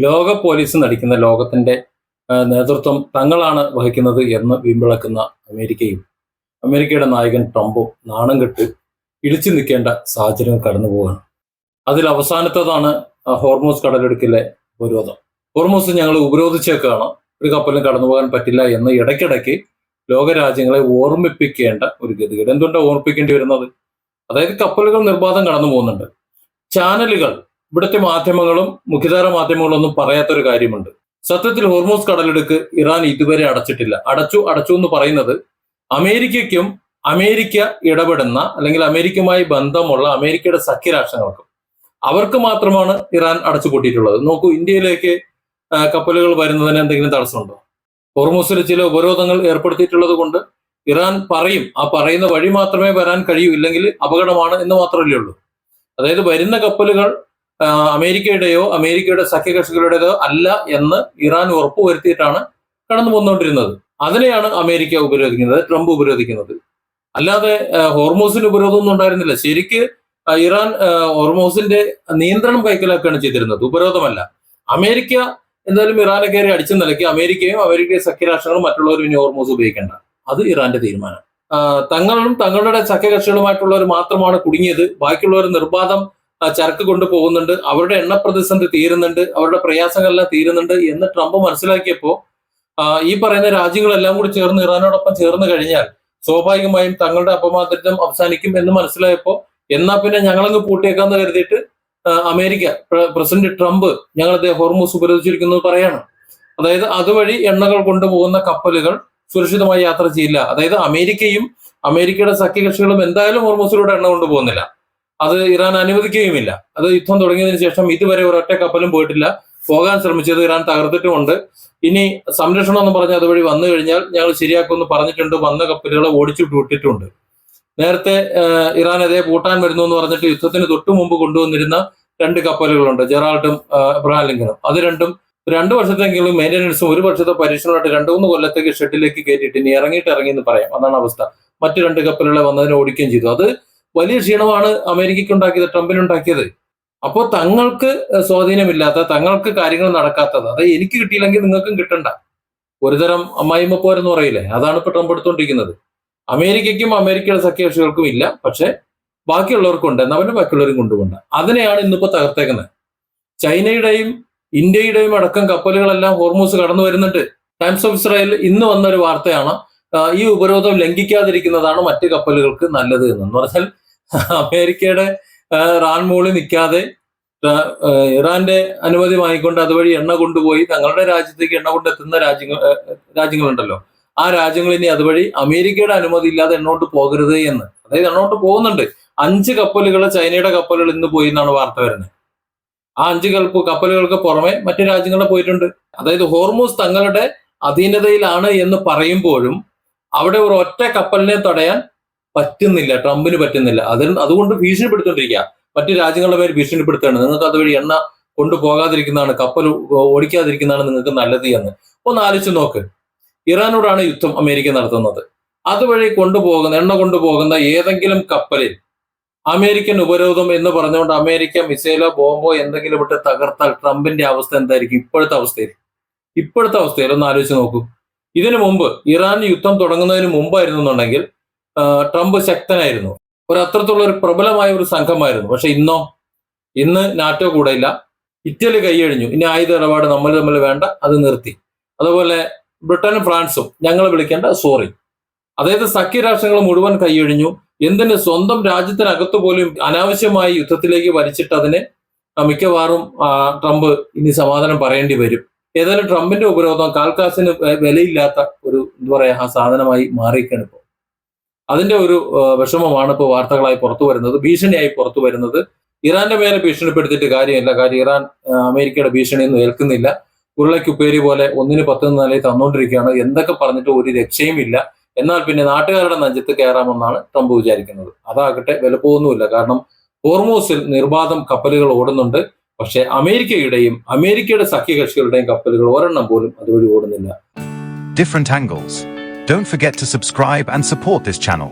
ലോക പോലീസ് നടിക്കുന്ന ലോകത്തിന്റെ നേതൃത്വം തങ്ങളാണ് വഹിക്കുന്നത് എന്ന് വീമ്പിളക്കുന്ന അമേരിക്കയും അമേരിക്കയുടെ നായകൻ ട്രംപും നാണം കെട്ട് ഇടിച്ചു നിൽക്കേണ്ട സാഹചര്യം കടന്നു പോവുകയാണ്. അതിൽ അവസാനത്തേതാണ് ഹോർമൂസ് കടലിടുക്കിലെ ഉപരോധം. ഹോർമൂസ് ഞങ്ങൾ ഉപരോധിച്ചേക്കാണ്, ഒരു കപ്പലും കടന്നു പോകാൻ പറ്റില്ല എന്ന് ഇടയ്ക്കിടയ്ക്ക് ലോകരാജ്യങ്ങളെ ഓർമ്മിപ്പിക്കേണ്ട ഒരു ഗതികേട്. എന്തുകൊണ്ടാണ് ഓർമ്മിപ്പിക്കേണ്ടി വരുന്നത്? അതായത് കപ്പലുകൾ നിർബാധം കടന്നു പോകുന്നുണ്ട്. ചാനലുകൾ, ഇവിടുത്തെ മാധ്യമങ്ങളും മുഖ്യധാര മാധ്യമങ്ങളൊന്നും പറയാത്തൊരു കാര്യമുണ്ട്. സത്യത്തിൽ ഹോർമൂസ് കടലിടുക്ക് ഇറാൻ ഇതുവരെ അടച്ചിട്ടില്ല. അടച്ചു എന്ന് പറയുന്നത് അമേരിക്കയ്ക്കും അമേരിക്ക ഇടപെടുന്ന അല്ലെങ്കിൽ അമേരിക്കയുമായി ബന്ധമുള്ള അമേരിക്കയുടെ സഖ്യരാഷ്ട്രങ്ങൾക്കും അവർക്ക് മാത്രമാണ് ഇറാൻ അടച്ചുപൂട്ടിയിട്ടുള്ളത്. നോക്കൂ, ഇന്ത്യയിലേക്ക് കപ്പലുകൾ വരുന്നതിന് എന്തെങ്കിലും തടസ്സമുണ്ടോ? ഹോർമൂസിൽ ചില ഉപരോധങ്ങൾ ഏർപ്പെടുത്തിയിട്ടുള്ളത് കൊണ്ട് ഇറാൻ പറയും, ആ പറയുന്ന വഴി മാത്രമേ വരാൻ കഴിയൂ, ഇല്ലെങ്കിൽ അപകടമാണ് എന്ന് മാത്രമല്ലേ ഉള്ളൂ. അതായത് വരുന്ന കപ്പലുകൾ അമേരിക്കയുടെയോ അമേരിക്കയുടെ സഖ്യകക്ഷികളുടേതോ അല്ല എന്ന് ഇറാൻ ഉറപ്പുവരുത്തിയിട്ടാണ് കടന്നു പോന്നുകൊണ്ടിരുന്നത്. അതിനെയാണ് അമേരിക്ക ഉപരോധിക്കുന്നത്, ട്രംപ് ഉപരോധിക്കുന്നത്. അല്ലാതെ ഹോർമൂസിന് ഉപരോധമൊന്നും ഉണ്ടായിരുന്നില്ല. ശരിക്ക് ഇറാൻ ഹോർമൂസിന്റെ നിയന്ത്രണം കൈക്കലാക്കുകയാണ് ചെയ്തിരുന്നത്, ഉപരോധമല്ല. അമേരിക്ക എന്തായാലും ഇറാനെ കയറി അടിച്ചു നിലയ്ക്ക് അമേരിക്കയും അമേരിക്കയുടെ സഖ്യരാഷ്ട്രങ്ങളും മറ്റുള്ളവരും ഇനി ഹോർമൂസ് ഉപയോഗിക്കേണ്ട, അത് ഇറാന്റെ തീരുമാനം. തങ്ങളും തങ്ങളുടെ സഖ്യകക്ഷികളുമായിട്ടുള്ളവർ മാത്രമാണ് കുടുങ്ങിയത്, ബാക്കിയുള്ളവർ നിർബാധം ചരക്ക് കൊണ്ടുപോകുന്നുണ്ട്, അവരുടെ എണ്ണ പ്രതിസന്ധി തീരുന്നുണ്ട്, അവരുടെ പ്രയാസങ്ങളെല്ലാം തീരുന്നുണ്ട് എന്ന് ട്രംപ് മനസ്സിലാക്കിയപ്പോൾ ഈ പറയുന്ന രാജ്യങ്ങളെല്ലാം കൂടി ചേർന്ന് ഇറാനോടൊപ്പം ചേർന്ന് കഴിഞ്ഞാൽ സ്വാഭാവികമായും തങ്ങളുടെ അപമാദിത്വം അവസാനിക്കും എന്ന് മനസ്സിലായപ്പോൾ എന്നാ പിന്നെ ഞങ്ങളങ്ങ് പൂട്ടിയേക്കാന്ന് കരുതിയിട്ട് അമേരിക്ക പ്രസിഡന്റ് ട്രംപ് ഞങ്ങളത് ഹോർമൂസ് ഉപരോധിച്ചിരിക്കുന്നത് പറയാണ്. അതായത് അതുവഴി എണ്ണകൾ കൊണ്ടുപോകുന്ന കപ്പലുകൾ സുരക്ഷിതമായി യാത്ര ചെയ്യില്ല. അതായത് അമേരിക്കയും അമേരിക്കയുടെ സഖ്യകക്ഷികളും എന്തായാലും ഹോർമൂസിലൂടെ എണ്ണ കൊണ്ടുപോകുന്നില്ല, അത് ഇറാൻ അനുവദിക്കുകയുമില്ല. അത് യുദ്ധം തുടങ്ങിയതിനു ശേഷം ഇതുവരെ ഒരൊറ്റ കപ്പലും പോയിട്ടില്ല. പോകാൻ ശ്രമിച്ചത് ഇറാൻ തകർത്തിട്ടുമുണ്ട്. ഇനി സംരക്ഷണം എന്ന് പറഞ്ഞ് അതുവഴി വന്നു കഴിഞ്ഞാൽ ഞങ്ങൾ ശരിയാക്കുമെന്ന് പറഞ്ഞിട്ടുണ്ട്. വന്ന കപ്പലുകളെ ഓടിച്ചു വിട്ടിട്ടുണ്ട്. നേരത്തെ ഇറാൻ അതേ പൂട്ടാൻ വരുന്നു എന്ന് പറഞ്ഞിട്ട് യുദ്ധത്തിന് തൊട്ടു മുമ്പ് കൊണ്ടുവന്നിരുന്ന 2 കപ്പലുകളുണ്ട്, ജെറാൾഡും എബ്രഹാം ലിങ്കനും. അത് രണ്ടും 2 വർഷത്തെങ്കിലും മെയിൻ്റനൻസും 1 വർഷത്തെ പരീക്ഷണമായിട്ട് 2-3 കൊല്ലത്തേക്ക് ഷെഡിലേക്ക് കയറ്റിയിട്ട് ഇനി ഇറങ്ങി എന്ന് പറയാം. അതാണ് അവസ്ഥ. മറ്റു 2 കപ്പലുകളെ വന്നതിനെ ഓടിക്കുകയും ചെയ്തു. അത് വലിയ ക്ഷീണമാണ് അമേരിക്കയ്ക്ക് ഉണ്ടാക്കിയത്, ട്രംപിനുണ്ടാക്കിയത്. അപ്പോൾ തങ്ങൾക്ക് സ്വാധീനമില്ലാത്ത, തങ്ങൾക്ക് കാര്യങ്ങൾ നടക്കാത്തത്, അത് എനിക്ക് കിട്ടിയില്ലെങ്കിൽ നിങ്ങൾക്കും കിട്ടണ്ട, ഒരുതരം അമ്മായിമ്മ പോരെന്ന് പറയില്ലേ, അതാണ് ഇപ്പൊ ട്രംപ് എടുത്തുകൊണ്ടിരിക്കുന്നത്. അമേരിക്കയ്ക്കും അമേരിക്കയുടെ സഖ്യകക്ഷികൾക്കും ഇല്ല, പക്ഷെ ബാക്കിയുള്ളവർക്കുണ്ട്, എന്നാൽ പിന്നെ ബാക്കിയുള്ളവരും കൊണ്ടുപോകണ്ട. അതിനെയാണ് ഇന്നിപ്പോ തകർത്തേക്കുന്നത്. ചൈനയുടെയും ഇന്ത്യയുടെയും അടക്കം കപ്പലുകളെല്ലാം ഹോർമൂസ് കടന്നു വരുന്നുണ്ട്. ടൈംസ് ഓഫ് ഇസ്രായേൽ ഇന്ന് വന്നൊരു വാർത്തയാണ്, ഈ ഉപരോധം ലംഘിക്കാതിരിക്കുന്നതാണ് മറ്റ് കപ്പലുകൾക്ക് നല്ലത് എന്ന് പറഞ്ഞാൽ അമേരിക്കയുടെ റാൻമൂളി നിൽക്കാതെ ഇറാന്റെ അനുമതി വാങ്ങിക്കൊണ്ട് അതുവഴി എണ്ണ കൊണ്ടുപോയി തങ്ങളുടെ രാജ്യത്തേക്ക് എണ്ണ കൊണ്ടെത്തുന്ന രാജ്യങ്ങളുണ്ടല്ലോ, ആ രാജ്യങ്ങൾ ഇനി അതുവഴി അമേരിക്കയുടെ അനുമതി ഇല്ലാതെ എണ്ണോട്ട് പോകരുത് എന്ന്. അതായത് എണ്ണോട്ട് പോകുന്നുണ്ട്. 5 കപ്പലുകൾ, ചൈനയുടെ കപ്പലുകൾ ഇന്ന് പോയി എന്നാണ് വാർത്ത വരുന്നത്. ആ 5 കപ്പലുകൾക്ക് പുറമെ മറ്റു രാജ്യങ്ങളെ പോയിട്ടുണ്ട്. അതായത് ഹോർമൂസ് തങ്ങളുടെ അധീനതയിലാണ് എന്ന് പറയുമ്പോഴും അവിടെ ഒരു ഒറ്റ കപ്പലിനെ തടയാൻ പറ്റുന്നില്ല, ട്രംപിന് പറ്റുന്നില്ല. അതുകൊണ്ട് ഭീഷണിപ്പെടുത്തോണ്ടിരിക്കുക, മറ്റു രാജ്യങ്ങളുടെ പേര് ഭീഷണിപ്പെടുത്തുകയാണ്, നിങ്ങൾക്ക് അതുവഴി എണ്ണ കൊണ്ടുപോകാതിരിക്കുന്നതാണ്, കപ്പൽ ഓടിക്കാതിരിക്കുന്നതാണ് നിങ്ങൾക്ക് നല്ലത് എന്ന്. ഒന്ന് ആലോചിച്ച് നോക്ക്, ഇറാനോടാണ് യുദ്ധം അമേരിക്ക നടത്തുന്നത്. അതുവഴി എണ്ണ കൊണ്ടുപോകുന്ന ഏതെങ്കിലും കപ്പലിൽ അമേരിക്കൻ ഉപരോധം എന്ന് പറഞ്ഞുകൊണ്ട് അമേരിക്ക മിസൈലോ ബോംബോ എന്തെങ്കിലും ഇട്ട് തകർത്താൽ ട്രംപിന്റെ അവസ്ഥ എന്തായിരിക്കും? ഇപ്പോഴത്തെ അവസ്ഥയിൽ ഒന്ന് ആലോചിച്ച് നോക്കൂ. ഇതിനു മുമ്പ് ഇറാൻ യുദ്ധം തുടങ്ങുന്നതിന് മുമ്പായിരുന്നു എന്നുണ്ടെങ്കിൽ ട്രംപ് ശക്തനായിരുന്നു, അത്രത്തോളം ഒരു പ്രബലമായ ഒരു സംഘമായിരുന്നു. പക്ഷെ ഇന്ന് നാറ്റോ കൂടെയില്ല, ഇറ്റലി കൈയഴിഞ്ഞു, ഇനി ആയുധ ഇടപാട് നമ്മൾ തമ്മിൽ വേണ്ട, അത് നിർത്തി. അതുപോലെ ബ്രിട്ടനും ഫ്രാൻസും ഞങ്ങൾ വിളിക്കേണ്ട സോറി. അതായത് സഖ്യരാഷ്ട്രങ്ങൾ മുഴുവൻ കൈയഴിഞ്ഞു. എന്തിന്? സ്വന്തം രാജ്യത്തിനകത്ത് പോലും അനാവശ്യമായി യുദ്ധത്തിലേക്ക് വലിച്ചിട്ട് അതിന് മിക്കവാറും ട്രംപ് ഇനി സമാധാനം പറയേണ്ടി വരും. ഏതായാലും ട്രംപിന്റെ ഉപരോധം കാൽക്കാശിന് വിലയില്ലാത്ത ഒരു സാധനമായി മാറിയിരിക്കുകയാണ് ഇപ്പോൾ. അതിന്റെ ഒരു വിഷമമാണ് ഇപ്പോൾ വാർത്തകളായി പുറത്തു വരുന്നത്, ഭീഷണിയായി പുറത്തു വരുന്നത്. ഇറാന്റെ മേലെ ഭീഷണിപ്പെടുത്തിയിട്ട് കാര്യമില്ല, കാര്യം ഇറാൻ അമേരിക്കയുടെ ഭീഷണിയൊന്നും ഏൽക്കുന്നില്ല. ഉരുളക്കുപ്പേരി പോലെ 1-ന് 10 നിലയിൽ തന്നുകൊണ്ടിരിക്കുകയാണ്. എന്തൊക്കെ പറഞ്ഞിട്ട് ഒരു രക്ഷയും ഇല്ല. എന്നാൽ പിന്നെ നാട്ടുകാരുടെ നെഞ്ചത്ത് കയറാമെന്നാണ് ട്രംപ് വിചാരിക്കുന്നത്. അതാകട്ടെ വിലപ്പോകുന്നുമില്ല, കാരണം ഹോർമൂസിൽ നിർബാധം കപ്പലുകൾ ഓടുന്നുണ്ട്. പക്ഷെ അമേരിക്കയുടെയും അമേരിക്കയുടെ സഖ്യകക്ഷികളുടെയും കപ്പലുകൾ ഒരെണ്ണം പോലും അതുവഴി ഓടുന്നില്ല. Different angles. Don't forget to subscribe and support this channel.